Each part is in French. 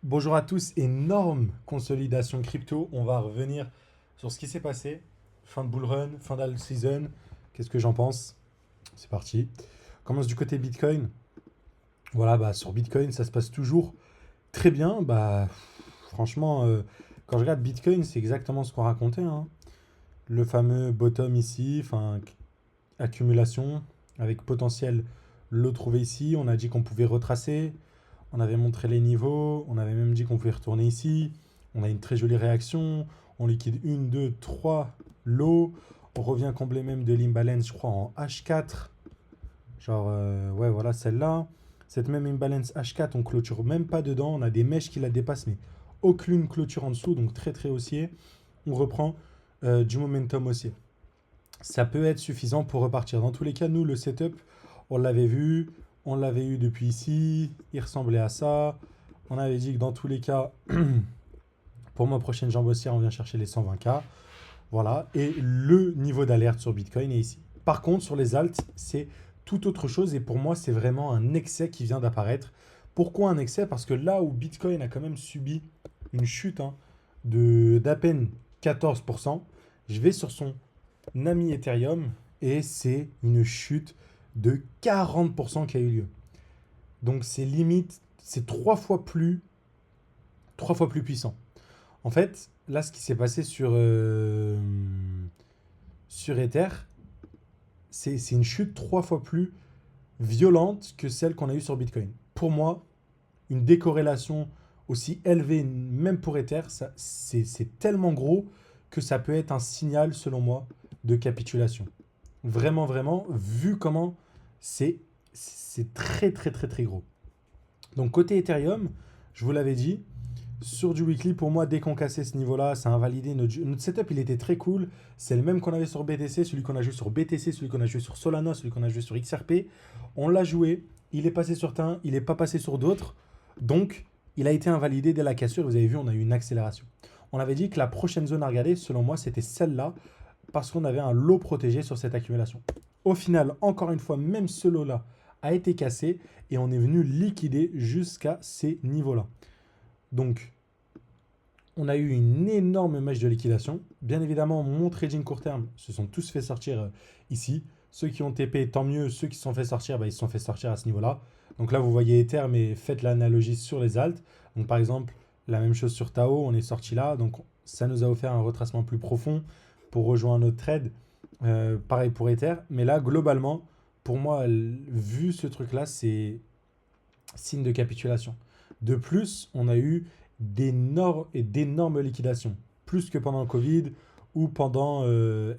Bonjour à tous, énorme consolidation crypto. On va revenir sur ce qui s'est passé. Fin de bull run, fin d'alt season. Qu'est-ce que j'en pense? C'est parti. On commence du côté Bitcoin. Voilà, bah, sur Bitcoin, ça se passe toujours très bien. Franchement, quand je regarde Bitcoin, c'est exactement ce qu'on racontait, hein. Le fameux bottom ici, enfin, accumulation avec potentiel le trouver ici. On a dit qu'on pouvait retracer. On avait montré les niveaux, on avait même dit qu'on pouvait retourner ici. On a une très jolie réaction. On liquide une, 2, 3 lots. On revient combler même de l'imbalance, je crois, en H4. Genre, ouais, voilà, celle-là. Cette même imbalance H4, on clôture même pas dedans. On a des mèches qui la dépassent, mais aucune clôture en dessous, donc très très haussier. On reprend du momentum haussier. Ça peut être suffisant pour repartir. Dans tous les cas, nous, le setup, on l'avait vu, on l'avait eu depuis ici, il ressemblait à ça. On avait dit que dans tous les cas, pour ma prochaine jambe haussière, on vient chercher les 120K. Voilà, et le niveau d'alerte sur Bitcoin est ici. Par contre, sur les alts, c'est tout autre chose, et pour moi, c'est vraiment un excès qui vient d'apparaître. Pourquoi un excès? Parce que là où Bitcoin a quand même subi une chute, hein, d'à peine 14%, je vais sur son ami Ethereum et c'est une chute de 40% qui a eu lieu. Donc c'est limite, c'est trois fois plus puissant. En fait, là, ce qui s'est passé sur Ether, c'est une chute trois fois plus violente que celle qu'on a eue sur Bitcoin. Pour moi, une décorrélation aussi élevée, même pour Ether, c'est tellement gros que ça peut être un signal, selon moi, de capitulation. Vraiment, vraiment, vu comment c'est c'est très, très, très, très gros. Donc, côté Ethereum, je vous l'avais dit, sur du weekly, pour moi, dès qu'on cassait ce niveau-là, ça a invalidé notre setup. Il était très cool. C'est le même qu'on avait sur BTC, celui qu'on a joué sur BTC, celui qu'on a joué sur Solana, celui qu'on a joué sur XRP. On l'a joué. Il est passé sur un, il n'est pas passé sur d'autres. Donc, il a été invalidé dès la cassure. Vous avez vu, on a eu une accélération. On avait dit que la prochaine zone à regarder, selon moi, c'était celle-là, parce qu'on avait un lot protégé sur cette accumulation. Au final, encore une fois, même ce lot-là a été cassé et on est venu liquider jusqu'à ces niveaux-là. Donc, on a eu une énorme mèche de liquidation. Bien évidemment, mon trading court terme se sont tous fait sortir ici. Ceux qui ont TP, tant mieux. Ceux qui se sont fait sortir, bah, ils se sont fait sortir à ce niveau-là. Donc là, vous voyez Ether, mais faites l'analogie sur les alts. Donc par exemple, la même chose sur Tao, on est sorti là. Donc ça nous a offert un retracement plus profond pour rejoindre notre trade. Pareil pour Ether. Mais là, globalement, pour moi, vu ce truc-là, c'est signe de capitulation. De plus, on a eu d'énormes liquidations, plus que pendant le Covid ou pendant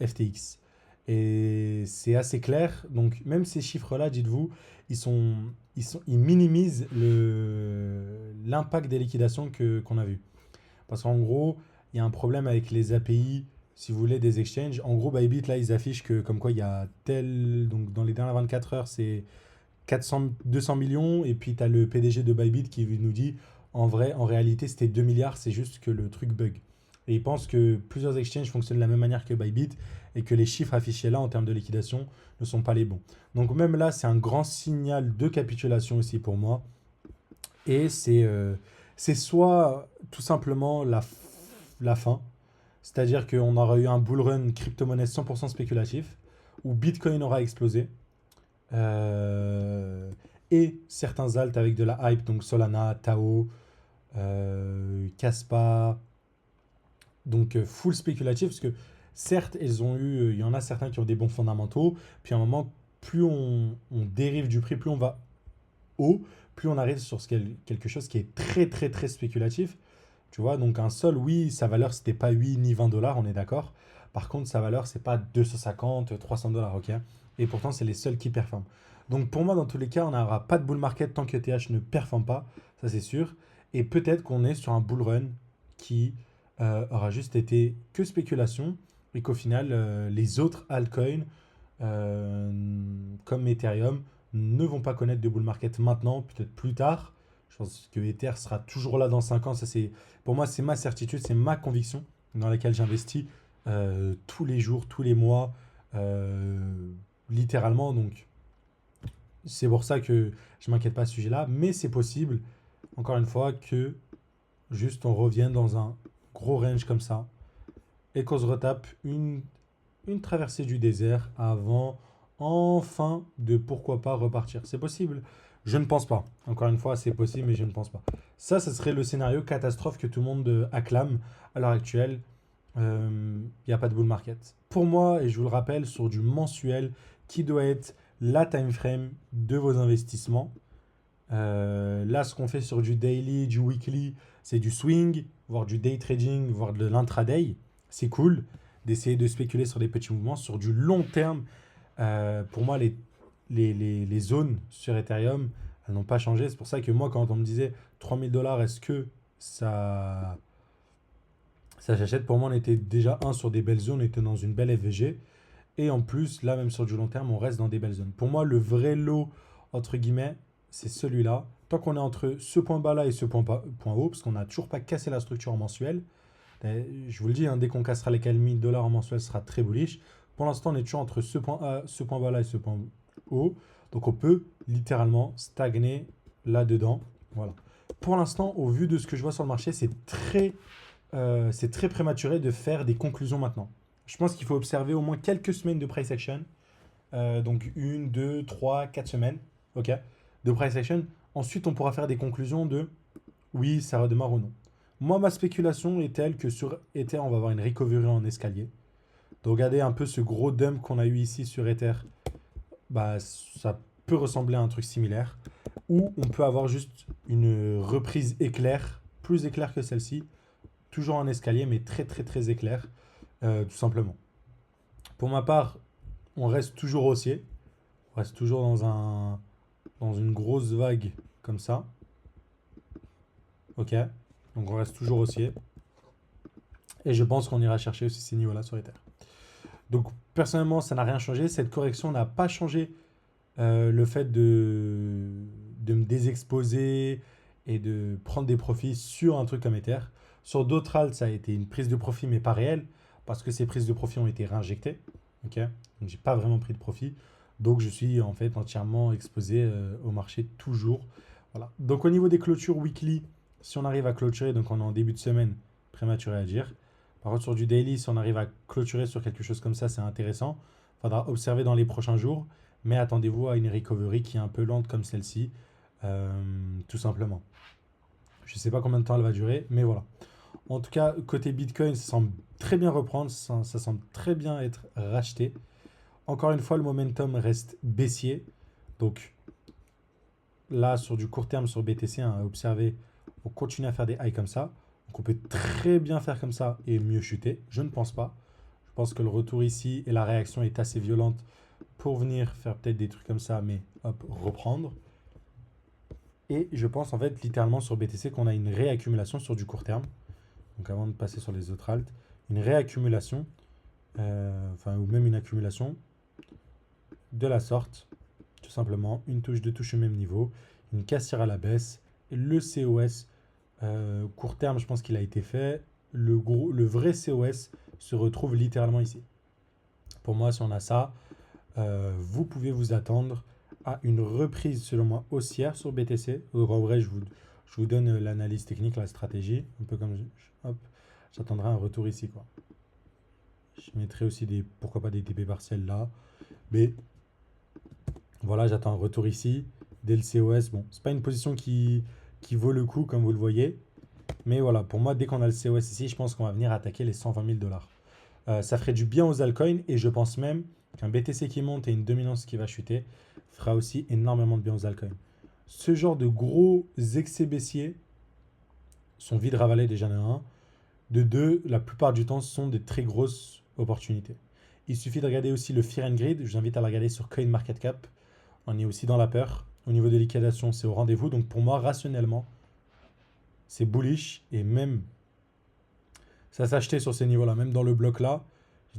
FTX. Et c'est assez clair. Donc même ces chiffres-là, dites-vous, ils minimisent l'impact des liquidations qu'on a vu. Parce qu'en gros, il y a un problème avec les API, si vous voulez, des exchanges. En gros, Bybit, là, ils affichent que comme quoi il y a tel... Donc dans les dernières 24 heures, c'est 400, 200 millions, et puis tu as le PDG de Bybit qui nous dit en vrai, en réalité, c'était 2 milliards, c'est juste que le truc bug. Et il pense que plusieurs exchanges fonctionnent de la même manière que Bybit et que les chiffres affichés là en termes de liquidation ne sont pas les bons. Donc même là, c'est un grand signal de capitulation aussi pour moi. Et c'est soit tout simplement la fin, c'est-à-dire qu'on aura eu un bull run crypto-monnaie 100% spéculatif, où Bitcoin aura explosé, euh, et certains alts avec de la hype, donc Solana, Tao, Kaspa, donc full spéculatif, parce que certes, il y en a certains qui ont des bons fondamentaux, puis à un moment, plus on dérive du prix, plus on va haut, plus on arrive sur quelque chose qui est très très très spéculatif. Tu vois, donc un sol, oui, sa valeur, c'était pas 8 ni 20 dollars, on est d'accord. Par contre, sa valeur, c'est pas 250, 300 dollars, ok. Et pourtant, c'est les seuls qui performent. Donc pour moi, dans tous les cas, on n'aura pas de bull market tant que TH ne performe pas, ça c'est sûr. Et peut-être qu'on est sur un bull run qui aura juste été que spéculation et qu'au final, les autres altcoins, comme Ethereum, ne vont pas connaître de bull market maintenant, peut-être plus tard. Je pense que Ether sera toujours là dans 5 ans. Ça, pour moi, c'est ma certitude, c'est ma conviction dans laquelle j'investis tous les jours, tous les mois, littéralement. Donc, c'est pour ça que je ne m'inquiète pas à ce sujet-là. Mais c'est possible, encore une fois, que juste on revienne dans un gros range comme ça et qu'on se retape une traversée du désert avant enfin de pourquoi pas repartir. C'est possible? Je ne pense pas. Encore une fois, c'est possible, mais je ne pense pas. Ça, ce serait le scénario catastrophe que tout le monde acclame à l'heure actuelle. Il n'y a pas de bull market. Pour moi, et je vous le rappelle, sur du mensuel qui doit être la time frame de vos investissements. Là, ce qu'on fait sur du daily, du weekly, c'est du swing, voire du day trading, voire de l'intraday. C'est cool d'essayer de spéculer sur des petits mouvements. Sur du long terme, pour moi, les zones sur Ethereum, elles n'ont pas changé. C'est pour ça que moi, quand on me disait 3000 $, est-ce que ça j'achète? Pour moi, on était déjà sur des belles zones, on était dans une belle FVG. Et en plus, là, même sur du long terme, on reste dans des belles zones. Pour moi, le vrai lot, entre guillemets, c'est celui-là. Tant qu'on est entre ce point bas là et ce point haut, parce qu'on n'a toujours pas cassé la structure en mensuel. Je vous le dis, hein, dès qu'on cassera les 4000 $ en mensuel, ce sera très bullish. Pour l'instant, on est toujours entre ce point bas là et ce point haut. Donc on peut littéralement stagner là-dedans. Voilà. Pour l'instant, au vu de ce que je vois sur le marché, c'est très prématuré de faire des conclusions maintenant. Je pense qu'il faut observer au moins quelques semaines de price action. Donc une, deux, trois, 4 semaines, ok, de price action. Ensuite, on pourra faire des conclusions de oui, ça redémarre ou non. Moi, ma spéculation est telle que sur Ether, on va avoir une recovery en escalier. Donc, regardez un peu ce gros dump qu'on a eu ici sur Ether. Bah, ça peut ressembler à un truc similaire. Ou on peut avoir juste une reprise éclair, plus éclair que celle-ci. Toujours en escalier, mais très très très éclair, tout simplement. Pour ma part, on reste toujours haussier. On reste toujours dans une grosse vague comme ça. Ok. Donc on reste toujours haussier. Et je pense qu'on ira chercher aussi ces niveaux-là sur Ether. Donc personnellement, ça n'a rien changé. Cette correction n'a pas changé le fait de me désexposer et de prendre des profits sur un truc comme Ether. Sur d'autres alts, ça a été une prise de profit, mais pas réelle, parce que ces prises de profit ont été réinjectées. Ok. Donc j'ai pas vraiment pris de profit. Donc je suis en fait entièrement exposé au marché toujours. Voilà. Donc au niveau des clôtures weekly, si on arrive à clôturer, donc on est en début de semaine, prématuré à dire. Par contre sur du daily, si on arrive à clôturer sur quelque chose comme ça, c'est intéressant. Il faudra observer dans les prochains jours, mais attendez-vous à une recovery qui est un peu lente comme celle-ci, tout simplement. Je ne sais pas combien de temps elle va durer, mais voilà. En tout cas, côté Bitcoin, ça semble très bien reprendre, ça semble très bien être racheté. Encore une fois, le momentum reste baissier. Donc là, sur du court terme, sur BTC, hein, à observer, on continue à faire des highs comme ça. Donc on peut très bien faire comme ça et mieux chuter. Je ne pense pas. Je pense que le retour ici et la réaction est assez violente pour venir faire peut-être des trucs comme ça, mais hop, reprendre. Et je pense en fait littéralement sur BTC qu'on a une réaccumulation sur du court terme. Donc avant de passer sur les autres alts, une réaccumulation, ou même une accumulation de la sorte, tout simplement, une touche, deux touches au même niveau, une caissière à la baisse, le COS, court terme, je pense qu'il a été fait, le vrai COS se retrouve littéralement ici. Pour moi, si on a ça, vous pouvez vous attendre à une reprise, selon moi, haussière sur BTC. Donc en vrai, je vous donne l'analyse technique, la stratégie, un peu comme, hop, j'attendrai un retour ici, quoi. Je mettrai aussi pourquoi pas des TP partiels là. Mais voilà, j'attends un retour ici. Dès le COS, bon, c'est pas une position qui vaut le coup, comme vous le voyez. Mais voilà, pour moi, dès qu'on a le COS ici, je pense qu'on va venir attaquer les 120 000 $. Ça ferait du bien aux altcoins et je pense même qu'un BTC qui monte et une dominance qui va chuter fera aussi énormément de bien aux altcoins. Ce genre de gros excès baissiers sont vite ravalés déjà de 1. De 2, la plupart du temps, ce sont des très grosses opportunités. Il suffit de regarder aussi le Fear and Greed. Je vous invite à le regarder sur CoinMarketCap. On est aussi dans la peur. Au niveau des liquidations, c'est au rendez-vous. Donc pour moi, rationnellement, c'est bullish. Et même, ça s'achetait sur ces niveaux-là. Même dans le bloc là,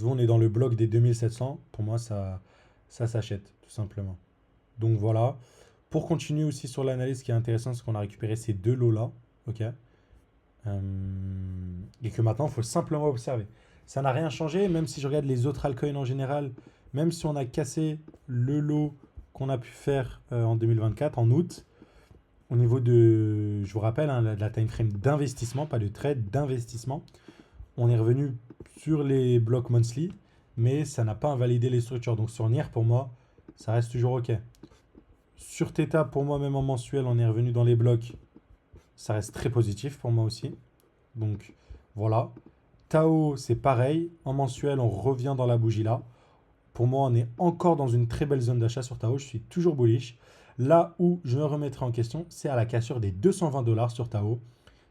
on est dans le bloc des 2700. Pour moi, ça s'achète, tout simplement. Donc voilà. Pour continuer aussi sur l'analyse, ce qui est intéressant, c'est qu'on a récupéré ces deux lots-là. Ok. Et que maintenant, il faut simplement observer. Ça n'a rien changé, même si je regarde les autres altcoins en général, même si on a cassé le lot qu'on a pu faire en 2024, en août, au niveau de, je vous rappelle, hein, la time frame d'investissement, pas de trade, d'investissement, on est revenu sur les blocs monthly, mais ça n'a pas invalidé les structures. Donc sur NIR, pour moi, ça reste toujours OK. Sur Theta, pour moi, même en mensuel, on est revenu dans les blocs. Ça reste très positif pour moi aussi. Donc voilà. Tao, c'est pareil. En mensuel, on revient dans la bougie là. Pour moi, on est encore dans une très belle zone d'achat sur Tao. Je suis toujours bullish. Là où je me remettrai en question, c'est à la cassure des 220 dollars sur Tao.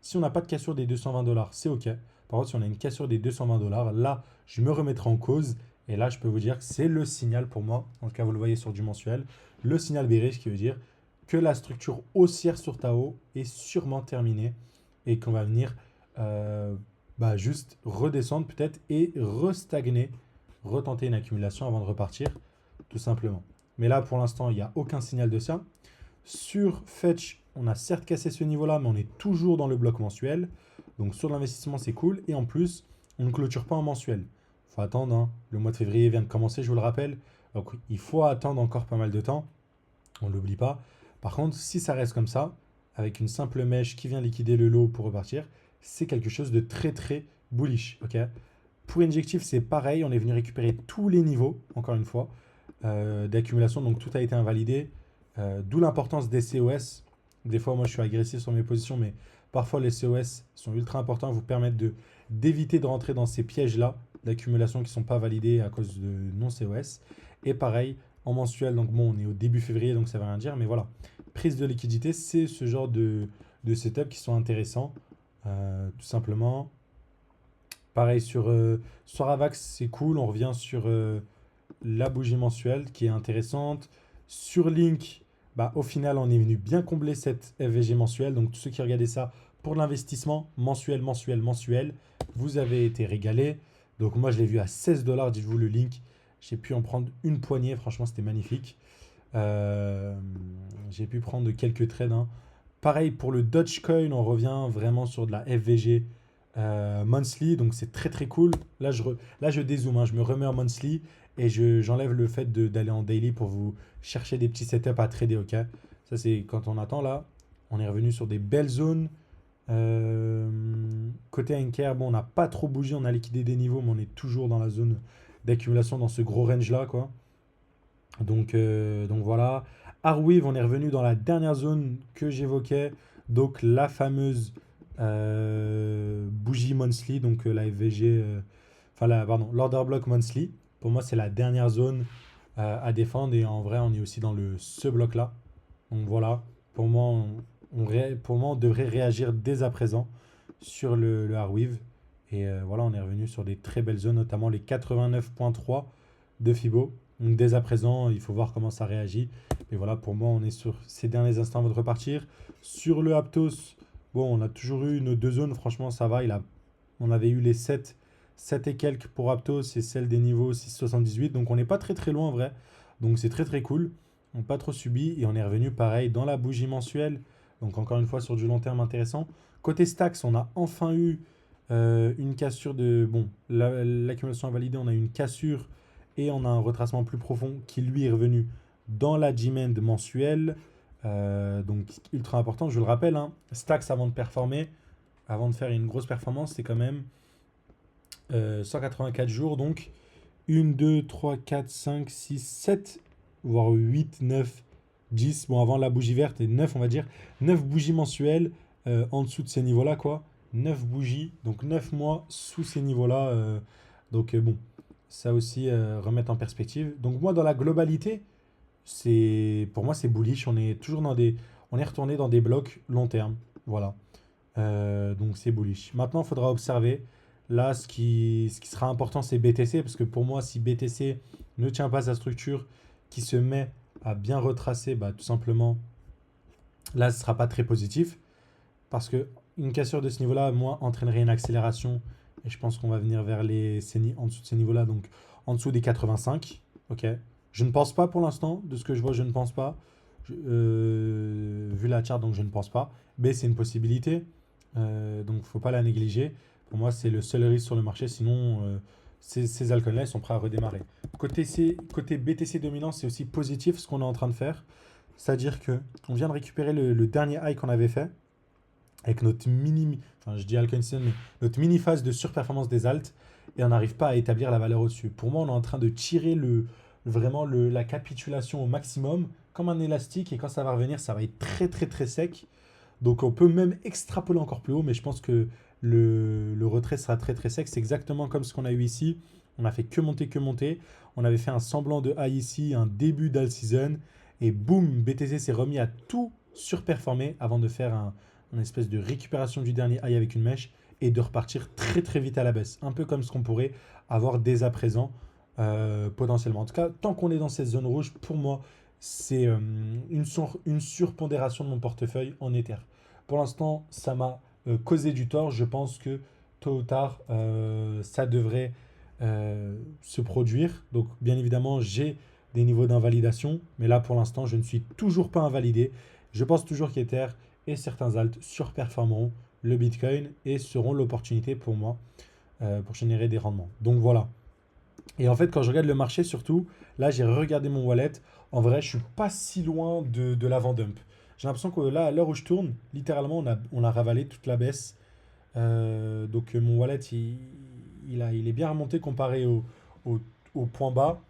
Si on n'a pas de cassure des 220 dollars, c'est OK. Par contre, si on a une cassure des 220 dollars, là, je me remettrai en cause. Et là, je peux vous dire que c'est le signal pour moi. En tout cas, vous le voyez sur du mensuel. Le signal bearish qui veut dire que la structure haussière sur Tao est sûrement terminée et qu'on va venir juste redescendre peut-être et restagner, retenter une accumulation avant de repartir, tout simplement. Mais là, pour l'instant, il n'y a aucun signal de ça. Sur Fetch, on a certes cassé ce niveau-là, mais on est toujours dans le bloc mensuel. Donc sur l'investissement, c'est cool. Et en plus, on ne clôture pas en mensuel. Il faut attendre, hein. Le mois de février vient de commencer, je vous le rappelle. Donc il faut attendre encore pas mal de temps. On ne l'oublie pas. Par contre, si ça reste comme ça, avec une simple mèche qui vient liquider le lot pour repartir, c'est quelque chose de très très bullish. Okay, pour Injective, c'est pareil. On est venu récupérer tous les niveaux, encore une fois, d'accumulation. Donc tout a été invalidé. D'où l'importance des COS. Des fois, moi, je suis agressif sur mes positions, mais parfois, les COS sont ultra importants, vous permettent d'éviter de rentrer dans ces pièges-là d'accumulation qui ne sont pas validés à cause de non-COS. Et pareil, en mensuel, donc bon, on est au début février, donc ça ne veut rien dire, mais voilà. Prise de liquidité, c'est ce genre de setup qui sont intéressants, tout simplement. Pareil, sur Avax, c'est cool, on revient sur la bougie mensuelle qui est intéressante. Sur Link, bah, au final, on est venu bien combler cette FVG mensuelle. Donc, tous ceux qui regardaient ça pour l'investissement mensuel, mensuel, mensuel, vous avez été régalés. Donc, moi, je l'ai vu à 16 dollars, dites-vous le Link. J'ai pu en prendre une poignée. Franchement, c'était magnifique. J'ai pu prendre quelques trades, hein. Pareil pour le Dogecoin, on revient vraiment sur de la FVG monthly. Donc, c'est très, très cool. Là, je dézoome, hein. Je me remets en monthly. Et j'enlève le fait d'aller en daily pour vous chercher des petits setups à trader, ok. Ça, c'est quand on attend là. On est revenu sur des belles zones. Côté Anker, bon, on n'a pas trop bougé, on a liquidé des niveaux, mais on est toujours dans la zone d'accumulation, dans ce gros range là, quoi. Donc voilà. Arweave, on est revenu dans la dernière zone que j'évoquais. Donc la fameuse bougie monthly, donc la FVG, pardon, l'order block monthly. Pour moi, c'est la dernière zone à défendre. Et en vrai, on est aussi dans ce bloc-là. Donc voilà, pour moi, on devrait réagir dès à présent sur le Arweave. Et voilà, on est revenu sur des très belles zones, notamment les 89.3 de Fibo. Donc dès à présent, il faut voir comment ça réagit. Et voilà, pour moi, on est sur ces derniers instants avant de repartir. Sur le Aptos, bon, on a toujours eu nos deux zones. Franchement, ça va. On avait eu les 7 et quelques pour Aptos et celle des niveaux 6,78. Donc on n'est pas très très loin en vrai. Donc c'est très très cool. On n'a pas trop subi et on est revenu pareil dans la bougie mensuelle. Donc encore une fois sur du long terme intéressant. Côté Stacks, on a enfin eu une cassure de... Bon, l'accumulation a validé, on a eu une cassure et on a un retracement plus profond qui lui est revenu dans la G-Mend mensuelle. Donc ultra important, je le rappelle, hein, Stacks avant de performer, avant de faire une grosse performance, c'est quand même 184 jours, donc 1, 2, 3, 4, 5, 6, 7, voire 8, 9, 10. Bon, avant la bougie verte, et 9, on va dire. 9 bougies mensuelles en dessous de ces niveaux-là, quoi. 9 bougies, donc 9 mois sous ces niveaux-là. Bon, ça aussi, remettre en perspective. Donc moi, dans la globalité, pour moi, c'est bullish. On est toujours on est retourné dans des blocs long terme. Voilà. Donc c'est bullish. Maintenant, il faudra observer. Là, ce qui sera important, c'est BTC, parce que pour moi, si BTC ne tient pas sa structure, qui se met à bien retracer, bah, tout simplement, là, ce ne sera pas très positif, parce que une cassure de ce niveau-là, moi, entraînerait une accélération, et je pense qu'on va venir vers en dessous de ces niveaux-là, donc en dessous des 85. Ok. Je ne pense pas pour l'instant, de ce que je vois, je ne pense pas. Vu la charte, donc je ne pense pas. B, c'est une possibilité, donc il ne faut pas la négliger. Pour moi, c'est le seul risque sur le marché. Sinon, ces altcoins-là, ils sont prêts à redémarrer. Côté BTC dominant, c'est aussi positif ce qu'on est en train de faire. C'est-à-dire que on vient de récupérer le dernier high qu'on avait fait avec notre mini, enfin je dis altcoin season, mais notre mini phase de surperformance des alts et on n'arrive pas à établir la valeur au-dessus. Pour moi, on est en train de tirer vraiment la capitulation au maximum comme un élastique et quand ça va revenir, ça va être très très très sec. Donc on peut même extrapoler encore plus haut, mais je pense que le retrait sera très très sec. C'est exactement comme ce qu'on a eu ici. On a fait que monter, que monter. On avait fait un semblant de high ici, un début d'all season. Et boum, BTC s'est remis à tout surperformer avant de faire une espèce de récupération du dernier high avec une mèche et de repartir très très vite à la baisse. Un peu comme ce qu'on pourrait avoir dès à présent potentiellement. En tout cas, tant qu'on est dans cette zone rouge, pour moi, c'est une surpondération de mon portefeuille en Ether. Pour l'instant, ça m'a causé du tort. Je pense que tôt ou tard, ça devrait se produire. Donc, bien évidemment, j'ai des niveaux d'invalidation, mais là, pour l'instant, je ne suis toujours pas invalidé. Je pense toujours qu'Ether et certains alts surperformeront le Bitcoin et seront l'opportunité pour moi pour générer des rendements. Donc voilà. Et en fait, quand je regarde le marché, surtout, là, j'ai regardé mon wallet. En vrai, je suis pas si loin de l'avant-dump. J'ai l'impression que là, à l'heure où je tourne, littéralement, on a ravalé toute la baisse. Donc, mon wallet, il est bien remonté comparé au, au point bas.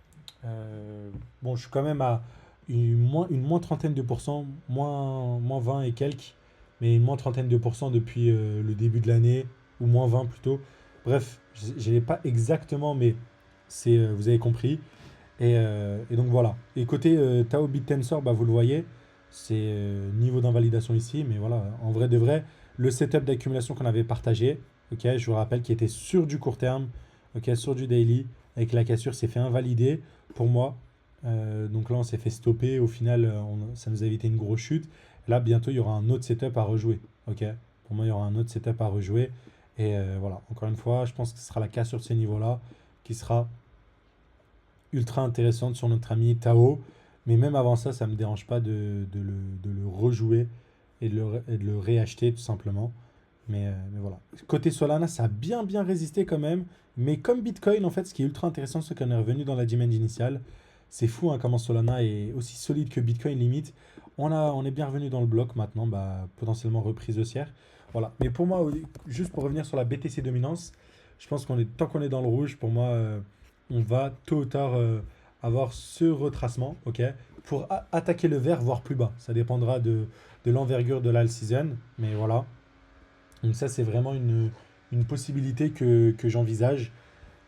Bon, je suis quand même à une moins trentaine de pourcents, moins 20 et quelques, mais une moins trentaine de pourcents depuis le début de l'année, ou moins 20 plutôt. Bref, je n'ai pas exactement, mais vous avez compris. Et donc voilà. Et côté Tao BitTensor, bah, vous le voyez, c'est niveau d'invalidation ici, mais voilà, en vrai de vrai, le setup d'accumulation qu'on avait partagé, ok, je vous rappelle qu'il était sur du court terme, ok, sur du daily, avec la cassure s'est fait invalider pour moi. Donc là, on s'est fait stopper. Au final, ça nous a évité une grosse chute. Là, bientôt, il y aura un autre setup à rejouer. Ok. Pour moi, il y aura un autre setup à rejouer. Et voilà. Encore une fois, je pense que ce sera la cassure de ces niveaux-là qui sera ultra intéressante sur notre ami Tao. Mais même avant ça, ça ne me dérange pas de le rejouer et de le réacheter tout simplement. Mais voilà. Côté Solana, ça a bien bien résisté quand même. Mais comme Bitcoin, en fait, ce qui est ultra intéressant, c'est qu'on est revenu dans la demand initiale. C'est fou hein, comment Solana est aussi solide que Bitcoin limite. On est bien revenu dans le bloc maintenant, bah, potentiellement reprise haussière. Voilà. Mais pour moi, juste pour revenir sur la BTC dominance, je pense tant qu'on est dans le rouge, pour moi, on va tôt ou tard avoir ce retracement, ok, pour attaquer le vert, voire plus bas. Ça dépendra de l'envergure de l'all season, mais voilà. Donc ça, c'est vraiment une possibilité que j'envisage.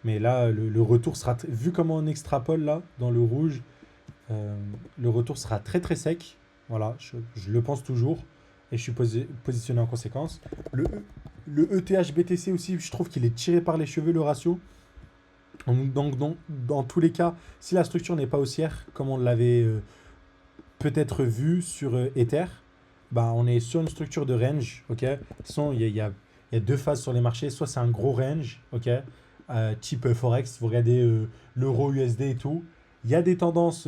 Mais là, le retour sera, vu comment on extrapole là, dans le rouge, euh, le retour sera très très sec. Voilà, je le pense toujours. Et je suis positionné en conséquence. Le ETH BTC aussi, je trouve qu'il est tiré par les cheveux le ratio. Donc dans tous les cas, si la structure n'est pas haussière, comme on l'avait peut-être vu sur Ether, bah, on est sur une structure de range. Ok. De toute façon, il y a deux phases sur les marchés. Soit c'est un gros range, ok, type Forex, vous regardez l'euro USD et tout. Il y a des tendances,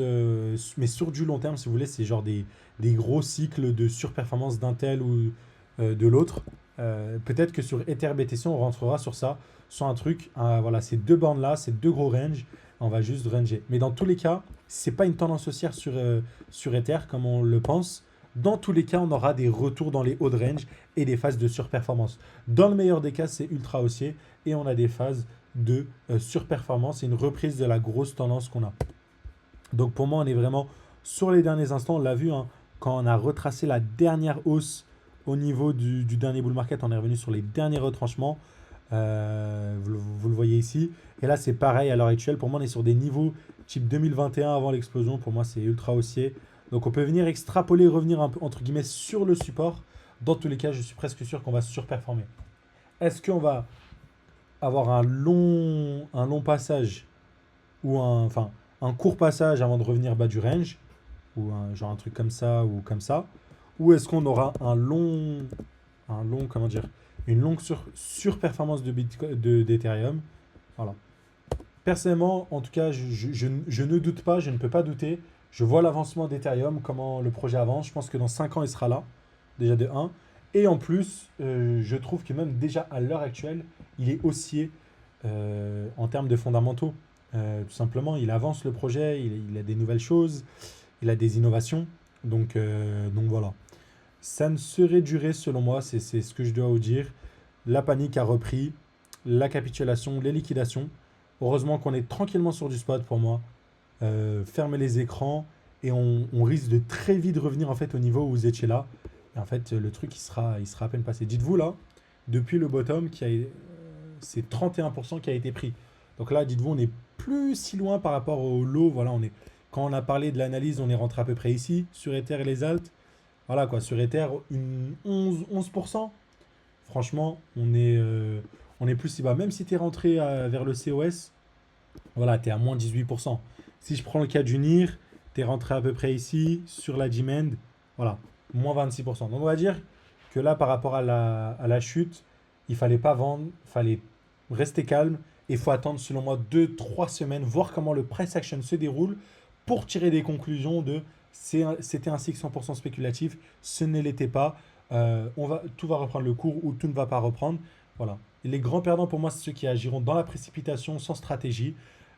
mais sur du long terme, si vous voulez, c'est genre des gros cycles de surperformance d'un tel ou de l'autre. Peut-être que sur Ether BTC, on rentrera sur ça, sur un truc, voilà, ces deux bandes-là, ces deux gros ranges, on va juste ranger. Mais dans tous les cas, c'est pas une tendance haussière sur Ether comme on le pense. Dans tous les cas, on aura des retours dans les hauts de range et des phases de surperformance. Dans le meilleur des cas, c'est ultra haussier et on a des phases de surperformance et une reprise de la grosse tendance qu'on a. Donc pour moi, on est vraiment sur les derniers instants. On l'a vu, hein, quand on a retracé la dernière hausse au niveau du dernier bull market, on est revenu sur les derniers retranchements. Vous le voyez ici. Et là, c'est pareil à l'heure actuelle. Pour moi, on est sur des niveaux type 2021 avant l'explosion. Pour moi, c'est ultra haussier. Donc, on peut venir extrapoler, revenir un peu, entre guillemets, sur le support. Dans tous les cas, je suis presque sûr qu'on va surperformer. Est-ce qu'on va avoir un long passage ou un court passage avant de revenir bas du range ou genre un truc comme ça ou comme ça, ou est-ce qu'on aura comment dire, une longue surperformance de Bitcoin, d'Ethereum. Voilà. Personnellement, en tout cas, je ne doute pas, je ne peux pas douter. Je vois l'avancement d'Ethereum, comment le projet avance. Je pense que dans 5 ans, il sera là, déjà de 1. Et en plus, je trouve que même déjà à l'heure actuelle, il est haussier en termes de fondamentaux. Tout simplement, il avance le projet, il a des nouvelles choses, il a des innovations. Donc voilà. Ça ne serait duré selon moi, c'est ce que je dois vous dire. La panique a repris, la capitulation, les liquidations. Heureusement qu'on est tranquillement sur du spot pour moi. Fermez les écrans et on risque de très vite revenir en fait au niveau où vous étiez là. Et en fait, le truc il sera à peine passé. Dites-vous là, depuis le bottom, c'est 31% qui a été pris. Donc là, dites-vous, on n'est plus si loin par rapport au low. Voilà, quand on a parlé de l'analyse, on est rentré à peu près ici, sur Ether et les alts. Voilà quoi, sur Ether, une 11%. Franchement, on est plus si bas. Même si tu es rentré vers le COS, voilà, tu es à moins 18%. Si je prends le cas du NIR, tu es rentré à peu près ici, sur la demand, voilà, moins 26%. Donc on va dire que là, par rapport à la chute, il fallait pas vendre, il fallait rester calme. Et il faut attendre, selon moi, 2, 3 semaines, voir comment le price action se déroule pour tirer des conclusions de c'était un cycle 100% spéculatif, ce ne l'était pas, tout va reprendre le cours ou tout ne va pas reprendre. Voilà. Et les grands perdants pour moi, c'est ceux qui agiront dans la précipitation sans stratégie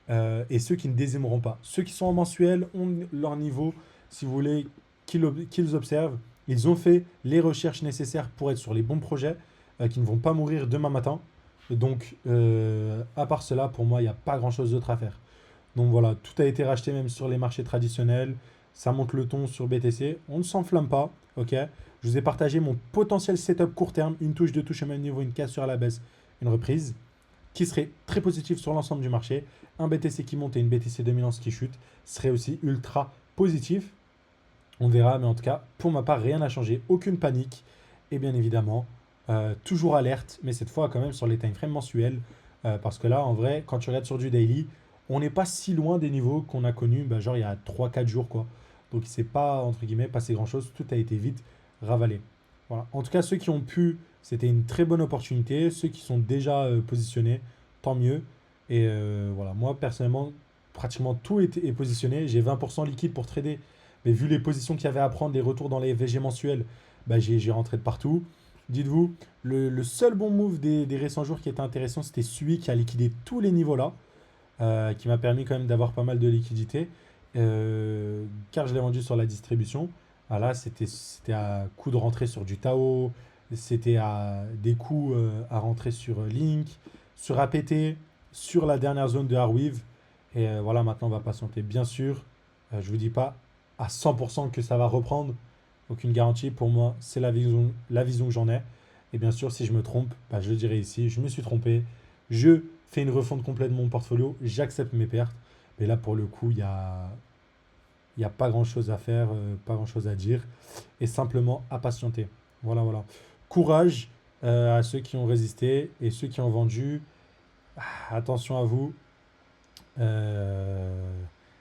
et ceux qui ne désaimeront pas. Ceux qui sont en mensuel ont leur niveau, si vous voulez, qu'ils observent. Ils ont fait les recherches nécessaires pour être sur les bons projets qui ne vont pas mourir demain matin. Donc, à part cela, pour moi, il n'y a pas grand-chose d'autre à faire. Donc voilà, tout a été racheté même sur les marchés traditionnels. Ça monte le ton sur BTC. On ne s'enflamme pas, ok. Je vous ai partagé mon potentiel setup court terme, une touche, deux touches au même niveau, une cassure à la baisse, une reprise, qui serait très positif sur l'ensemble du marché. Un BTC qui monte et une BTC dominance qui chute serait aussi ultra positif. On verra, mais en tout cas, pour ma part, rien n'a changé, aucune panique. Et bien évidemment, toujours alerte, mais cette fois quand même sur les timeframes mensuels. Parce que là, en vrai, quand tu regardes sur du daily, on n'est pas si loin des niveaux qu'on a connus, bah, genre il y a 3, 4 jours, quoi. Donc il ne s'est pas, entre guillemets, passé grand-chose, tout a été vite ravalé. Voilà. En tout cas, ceux qui ont pu, c'était une très bonne opportunité. Ceux qui sont déjà positionnés, tant mieux. Et voilà, moi personnellement, pratiquement tout est positionné. J'ai 20% liquide pour trader. Mais vu les positions qu'il y avait à prendre, les retours dans les VG mensuels, bah, j'ai rentré de partout. Dites-vous, le seul bon move des récents jours qui était intéressant, c'était celui qui a liquidé tous les niveaux là, qui m'a permis quand même d'avoir pas mal de liquidité, car je l'ai vendu sur la distribution. Ah là, c'était à coup de rentrer sur du Tao, c'était à des coups à rentrer sur Link, sur APT, sur la dernière zone de Arweave. Et voilà, maintenant on va patienter. Bien sûr, je vous dis pas à 100% que ça va reprendre. Aucune garantie. Pour moi, c'est la vision que j'en ai. Et bien sûr, si je me trompe, bah, je le dirai ici. Je me suis trompé. Je fais une refonte complète de mon portfolio. J'accepte mes pertes. Mais là, pour le coup, il y a pas grand-chose à faire, pas grand-chose à dire. Et simplement à patienter. Voilà, voilà. Courage à ceux qui ont résisté et ceux qui ont vendu. Attention à vous. Euh,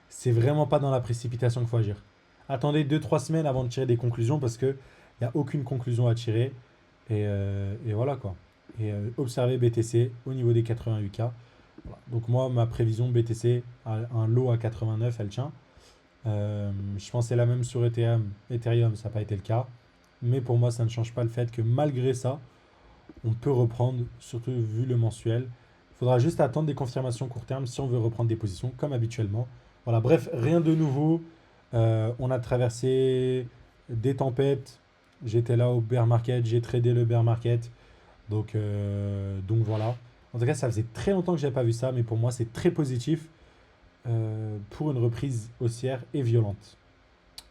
c'est vraiment pas dans la précipitation qu'il faut agir. Attendez 2, 3 semaines avant de tirer des conclusions parce qu'il n'y a aucune conclusion à tirer. Et voilà quoi. Et observez BTC au niveau des 88K. Voilà. Donc moi, ma prévision BTC, un lot à 89, elle tient. Je pensais la même sur Ethereum, ça n'a pas été le cas. Mais pour moi, ça ne change pas le fait que malgré ça, on peut reprendre, surtout vu le mensuel. Il faudra juste attendre des confirmations court terme si on veut reprendre des positions comme habituellement. Voilà, bref, rien de nouveau. On a traversé des tempêtes. J'étais là au bear market, j'ai tradé le bear market. Donc voilà. En tout cas, ça faisait très longtemps que je n'avais pas vu ça, mais pour moi, c'est très positif pour une reprise haussière et violente.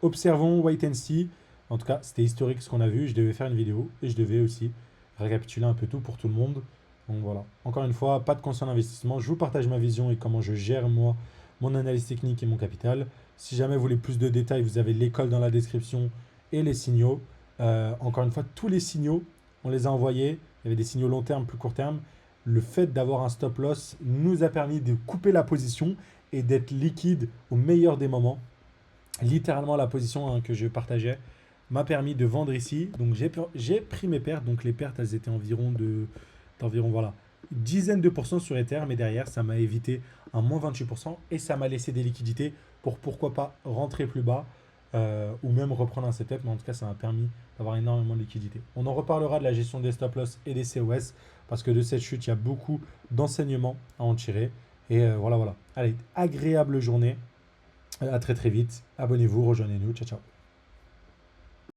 Observons wait and see. En tout cas, c'était historique ce qu'on a vu. Je devais faire une vidéo et je devais aussi récapituler un peu tout pour tout le monde. Donc voilà. Encore une fois, pas de conseil d'investissement. Je vous partage ma vision et comment je gère moi mon analyse technique et mon capital. Si jamais vous voulez plus de détails, vous avez l'école dans la description et les signaux. Encore une fois, tous les signaux, on les a envoyés. Il y avait des signaux long terme, plus court terme. Le fait d'avoir un stop loss nous a permis de couper la position et d'être liquide au meilleur des moments. Littéralement, la position que je partageais m'a permis de vendre ici. Donc j'ai pris mes pertes. Donc les pertes, elles étaient d'environ voilà, dizaines de pourcents sur Ether. Mais derrière, ça m'a évité un moins 28% et ça m'a laissé des liquidités pour pourquoi pas rentrer plus bas ou même reprendre un setup. Mais en tout cas, ça m'a permis d'avoir énormément de liquidités. On en reparlera de la gestion des stop loss et des COS parce que de cette chute, il y a beaucoup d'enseignements à en tirer. Et voilà, voilà. Allez, agréable journée. À très très vite. Abonnez-vous, rejoignez-nous. Ciao, ciao.